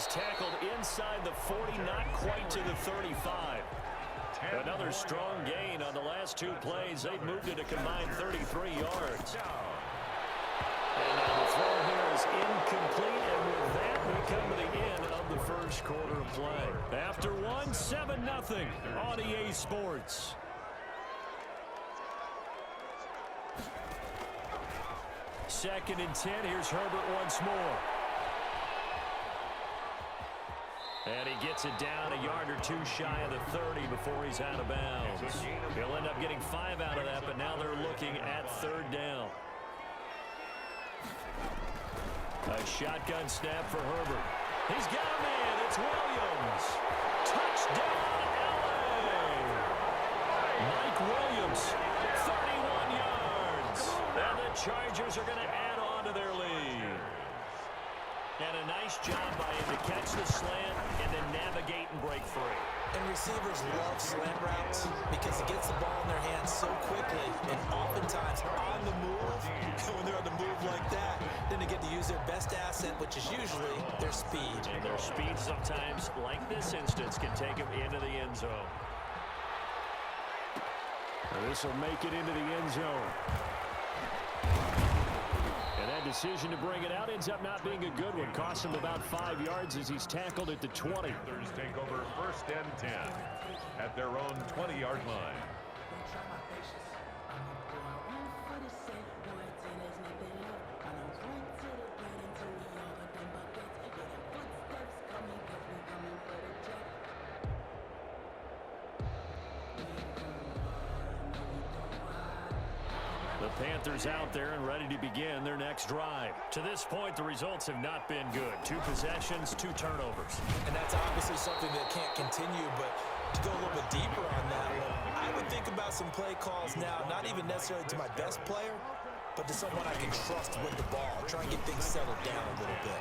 is tackled inside the 40, not quite to the 35. Another strong gain on the last two plays. They've moved it a combined 33 yards. And now the throw here is incomplete, and with that, we come to the end of the first quarter of play. After one, 7-0 on EA Sports. Second and 10. Here's Herbert once more. And he gets it down a yard or two shy of the 30 before he's out of bounds. He'll end up getting 5 out of that, but now they're looking at third down. A shotgun snap for Herbert. He's got a man. It's Williams. Touchdown, LA. Mike Williams, 31 yards. And the Chargers are going to add on to their lead. And a nice job by him to catch the slant and then navigate and break free. And receivers love slant routes because it gets the ball in their hands so quickly and oftentimes on the move. When they're on the move like that, then they get to use their best asset, which is usually their speed. And their speed sometimes, like this instance, can take them into the end zone. This will make it into the end zone. And that decision to bring it out ends up not being a good one. Costs him about 5 yards as he's tackled at the 20. Panthers take over 1st and 10 at their own 20-yard line. The Panthers out there and ready to begin their next drive. To this point, the results have not been good. 2 possessions, 2 turnovers. And that's obviously something that can't continue, but to go a little bit deeper on that one, I would think about some play calls now, not even necessarily to my best player, but to someone I can trust with the ball. Try and get things settled down a little bit.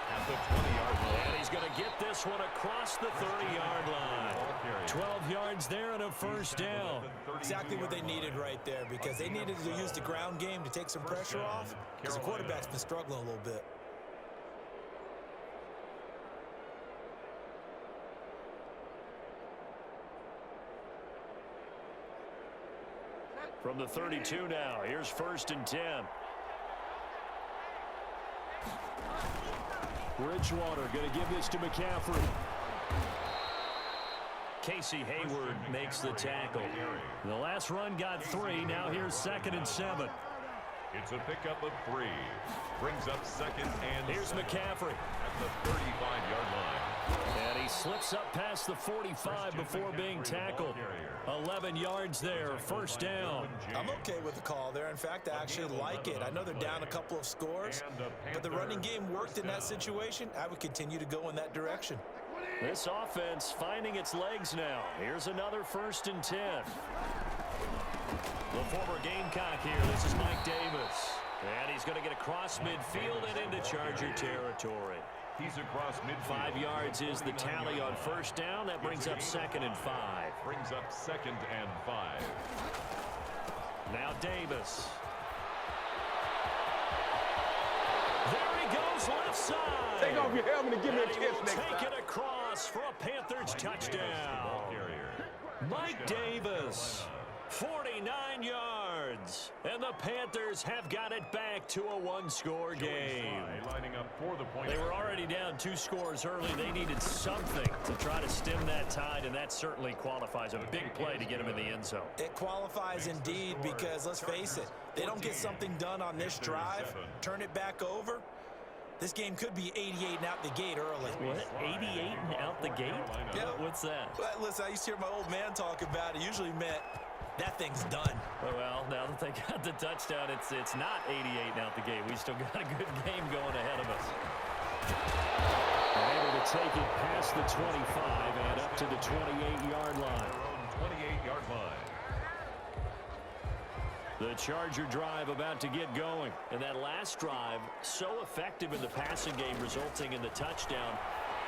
At the 20-yard line. And he's going to get this one across the 30-yard line. 12 yards there and a first down. Exactly what they needed right there, because they needed to use the ground game to take some pressure off, because the quarterback's been struggling a little bit. From the 32 now, here's 1st and 10. Bridgewater going to give this to McCaffrey. Casey Hayward makes the tackle. The last run got 3. Now here's 2nd and 7. It's a pickup of 3. Brings up 2nd and Here's 7 McCaffrey. at the 35-yard line. And he slips up past the 45 before being tackled. 11 yards there, 1st down. I'm okay with the call there. In fact, I actually like it. I know they're down a couple of scores, but the running game worked in that situation. I would continue to go in that direction. This offense finding its legs now. Here's another 1st and 10. The former Gamecock here. This is Mike Davis. And he's going to get across midfield and into Charger territory. He's across midfield. 5 yards is the tally on 1st down. That brings up 2nd and 5. Brings up 2nd and 5. Now Davis. There he goes, left side. Take off your helmet and give me a kiss next time. Take it across for a Panthers touchdown. Mike Davis. 49 yards. And the Panthers have got it back to a 1-score game. Lining up for the point. They were already down 2 scores early. They needed something to try to stem that tide, and that certainly qualifies. A big play to get them in the end zone. It qualifies indeed, because let's face it, they don't get something done on this drive, turn it back over, this game could be 88 and out the gate early. What? 88 and out the gate? Yeah. What's that? Well, listen, I used to hear my old man talk about it. Usually meant that thing's done. Well, now that they got the touchdown, it's not 88 and out the gate. We still got a good game going ahead of us. They're able to take it past the 25 and up to the 28-yard line. 28-yard line. The Charger drive about to get going. And that last drive, so effective in the passing game, resulting in the touchdown.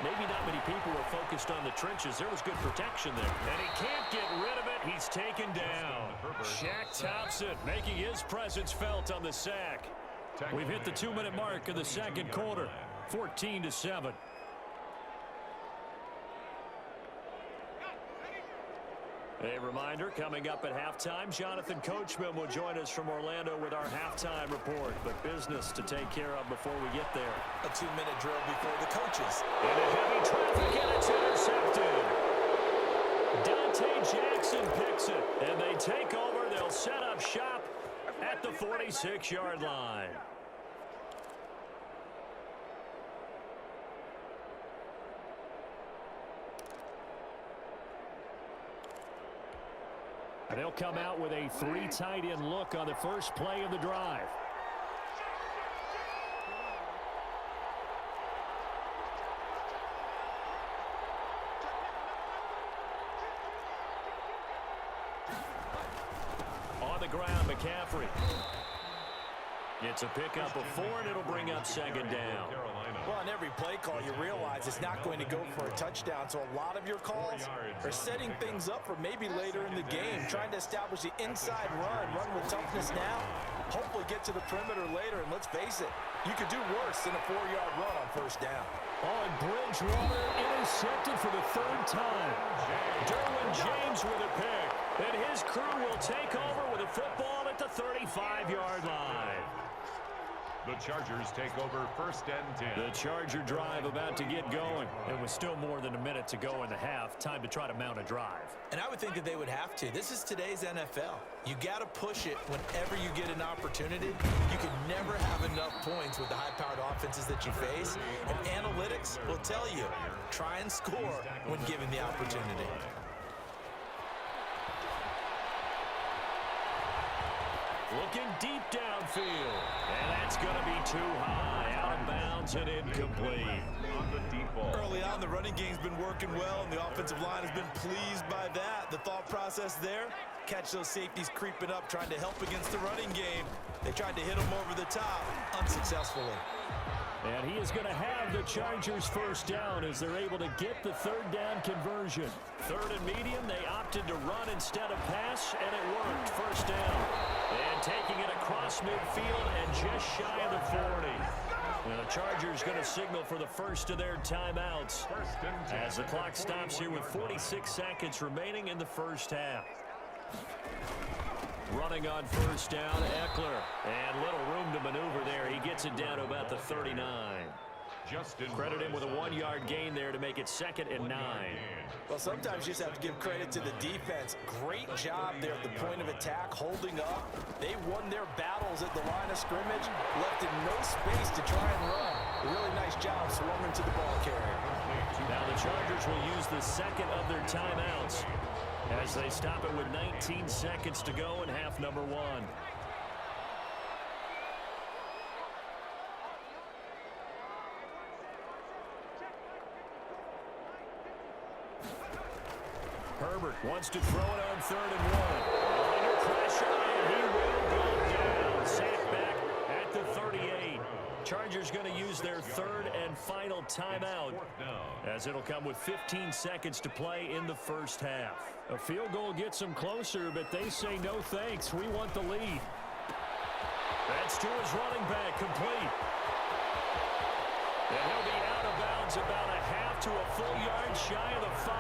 Maybe not many people were focused on the trenches. There was good protection there. And he can't get rid of it. He's taken down. Shaq Thompson making his presence felt on the sack. We've hit the 2-minute mark of the second quarter. 14-7. A reminder, coming up at halftime, Jonathan Coachman will join us from Orlando with our halftime report. But business to take care of before we get there. A 2-minute drill before the coaches. Into heavy traffic, and it's intercepted. Dante Jackson picks it, and they take over. They'll set up shop at the 46-yard line. And they'll come out with a 3 tight end look on the first play of the drive. On the ground, McCaffrey. It's a pickup of 4, and it'll bring up second down. Well, on every play call, you realize it's not going to go for a touchdown, so a lot of your calls are setting things up for maybe later in the game, trying to establish the inside run with toughness now, hopefully get to the perimeter later, and let's face it, you could do worse than a 4-yard run on first down. Oh, and Bridgewater intercepted for the 3rd time. Derwin James with a pick, and his crew will take over with a football at the 35-yard line. The Chargers take over 1st and 10. The Charger drive about to get going. It was still more than a minute to go in the half. Time to try to mount a drive. And I would think that they would have to. This is today's NFL. You got to push it whenever you get an opportunity. You can never have enough points with the high-powered offenses that you face. And analytics will tell you, try and score when given the opportunity. Looking deep downfield. And that's going to be too high. Out of bounds and incomplete. On the deep ball. Early on, the running game's been working well, and the offensive line has been pleased by that. The thought process there, catch those safeties creeping up, trying to help against the running game. They tried to hit them over the top, unsuccessfully. And he is going to have the Chargers first down as they're able to get the 3rd down conversion. 3rd and medium, they opted to run instead of pass, and it worked. First down. And taking it across midfield and just shy of the 40. And the Chargers going to signal for the first of their timeouts as the clock stops here with 46 seconds remaining in the first half. Running on first down, Eckler. And little room to maneuver there. He gets it down to about the 39. Credit him with a 1-yard gain there to make it 2nd and 9. Well, sometimes you just have to give credit to the defense. Great job there at the point of attack, holding up. They won their battles at the line of scrimmage, left in no space to try and run. A really nice job swarming to the ball carrier. Now the Chargers will use the 2nd of their timeouts as they stop it with 19 seconds to go in half number 1. Herbert wants to throw it on 3rd and 1. Under pressure, and he will go down. Sacked back at the 38. Chargers going to use their 3rd and final timeout as it'll come with 15 seconds to play in the first half. A field goal gets them closer, but they say no thanks. We want the lead. That's to his running back, complete. And he'll be out of bounds about a half to a full yard shy of the 5.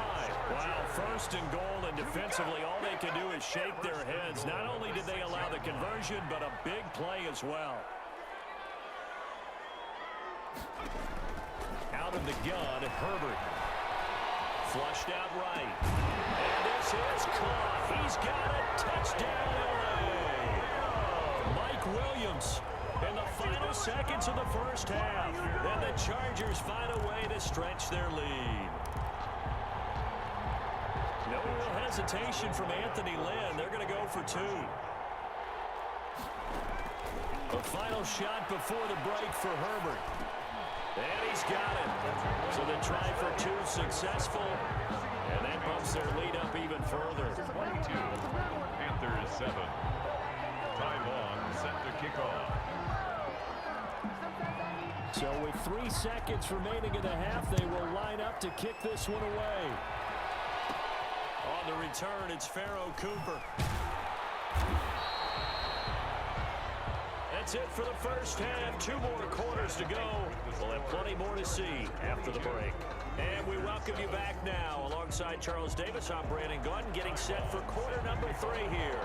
Wow, 1st and goal, and defensively all they can do is shake their heads. Not only did they allow the conversion, but a big play as well. Out of the gun, Herbert. Flushed out right. And this is caught. He's got it. Touchdown, LA. Mike Williams in the final seconds of the first half. And the Chargers find a way to stretch their lead. No real hesitation from Anthony Lynn. They're going to go for 2. A final shot before the break for Herbert. And he's got it. So the try for 2 successful. And that bumps their lead up even further. 22. Panthers 7. Time on, set to kick off. So with 3 seconds remaining in the half, they will line up to kick this one away. On the return, it's Pharaoh Cooper. That's it for the first half. 2 more quarters to go. We'll have plenty more to see after the break. And we welcome you back now. Alongside Charles Davis, I'm Brandon Gunn, getting set for quarter number 3 here.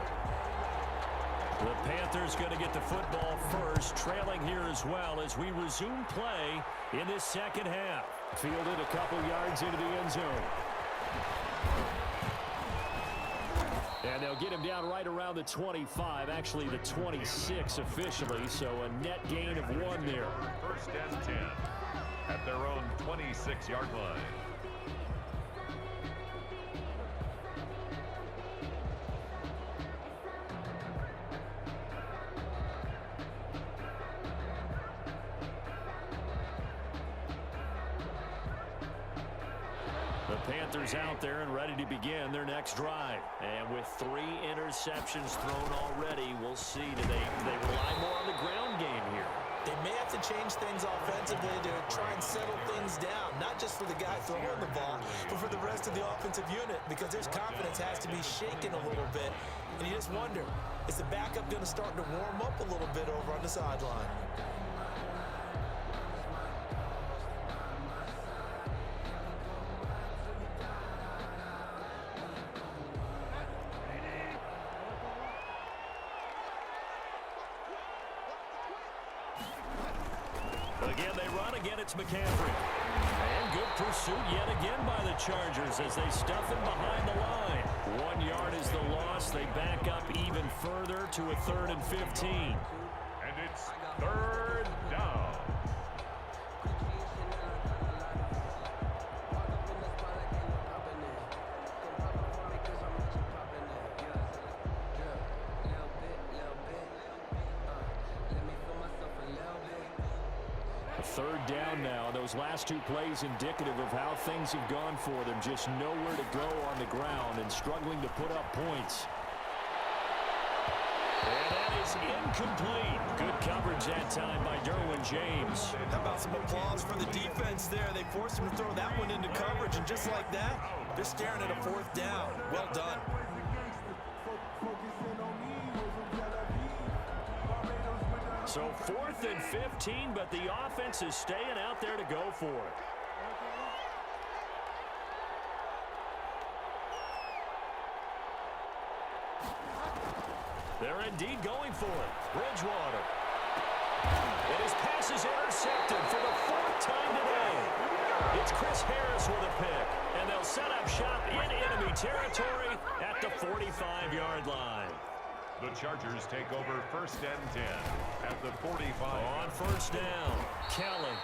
The Panthers going to get the football first, trailing here as well as we resume play in this second half. Fielded a couple yards into the end zone. And they'll get him down right around the 25, actually the 26 officially, so a net gain of 1 there. First and 10 at their own 26-yard line. The Panthers out there and ready to begin their next drive. And with 3 interceptions thrown already, we'll see. Do they rely more on the ground game here? They may have to change things offensively to try and settle things down, not just for the guy throwing the ball, but for the rest of the offensive unit, because his confidence has to be shaken a little bit. And you just wonder, is the backup going to start to warm up a little bit over on the sideline? Again, they run. Again, it's McCaffrey. And good pursuit yet again by the Chargers as they stuff him behind the line. 1 yard is the loss. They back up even further to a 3rd and 15. And it's 3rd down. Third down now. Those last 2 plays indicative of how things have gone for them. Just nowhere to go on the ground and struggling to put up points. And that is incomplete. Good coverage that time by Derwin James. How about some applause for the defense there? They forced him to throw that one into coverage, and just like that, they're staring at a 4th down. Well done. So 4th and 15, but the offense is staying out there to go for it. They're indeed going for it. Bridgewater. And his pass is intercepted for the 4th time today. It's Chris Harris with a pick, and they'll set up shop in enemy territory at the 45-yard line. The Chargers take over 1st and 10 at the 45. On 1st down, Kelly.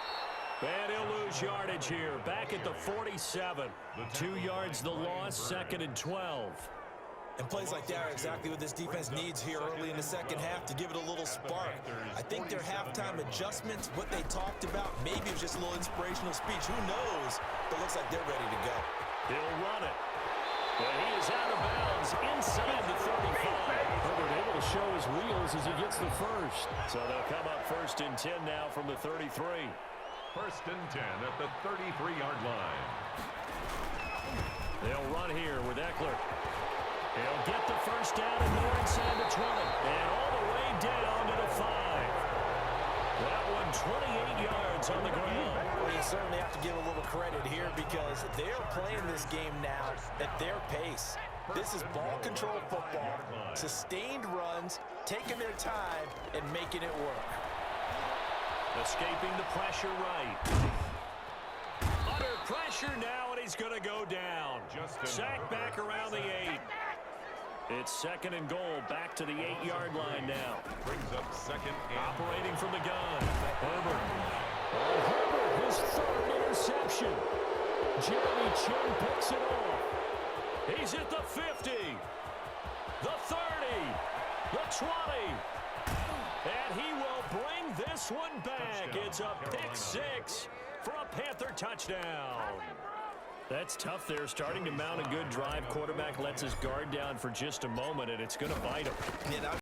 And he'll lose yardage here. Back at the 47. 2 yards the loss, 2nd and 12. And plays like that are exactly what this defense needs here early in the second half to give it a little spark. I think their halftime adjustments, what they talked about, maybe it was just a little inspirational speech. Who knows? But it looks like they're ready to go. He'll run it. But he is out of bounds inside the 35. Herbert able to show his wheels as he gets the first. So they'll come up 1st and 10 now from the 33. 1st and 10 at the 33-yard line. They'll run here with Eckler. He'll get the first down and more inside the 20. And all the way down to the 5. That one 28 yards on the ground. Well, you certainly have to give a little credit here because they're playing this game now at their pace. This is ball control football, sustained runs, taking their time, and making it work. Escaping the pressure right. Under pressure now, and he's going to go down. Sacked back around the 8. It's 2nd and goal, back to the 8-yard line now. Brings up 2nd and operating from the gun. Herbert. Herbert, his 3rd interception. Jeremy Chin picks it off. He's at the 50, the 30, the 20. And he will bring this one back. It's a pick 6 for a Panther touchdown. That's tough there, starting to mount a good drive. Quarterback lets his guard down for just a moment, and it's going to bite him.